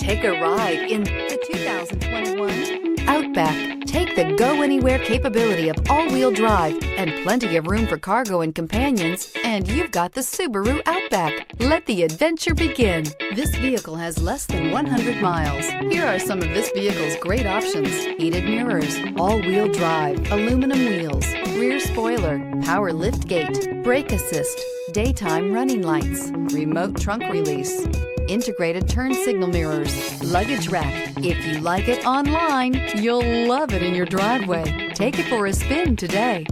Take a ride in the 2021 Outback. Take the go-anywhere capability of all-wheel drive and plenty of room for cargo and companions, and you've got the Subaru Outback. Let the adventure begin. This vehicle has less than 100 miles. Here are some of this vehicle's great options: heated mirrors, all-wheel drive, aluminum wheels, rear spoiler, power liftgate, brake assist, daytime running lights, remote trunk release, integrated turn signal mirrors, luggage rack. If you like it online, you'll love it in your driveway. Take it for a spin today.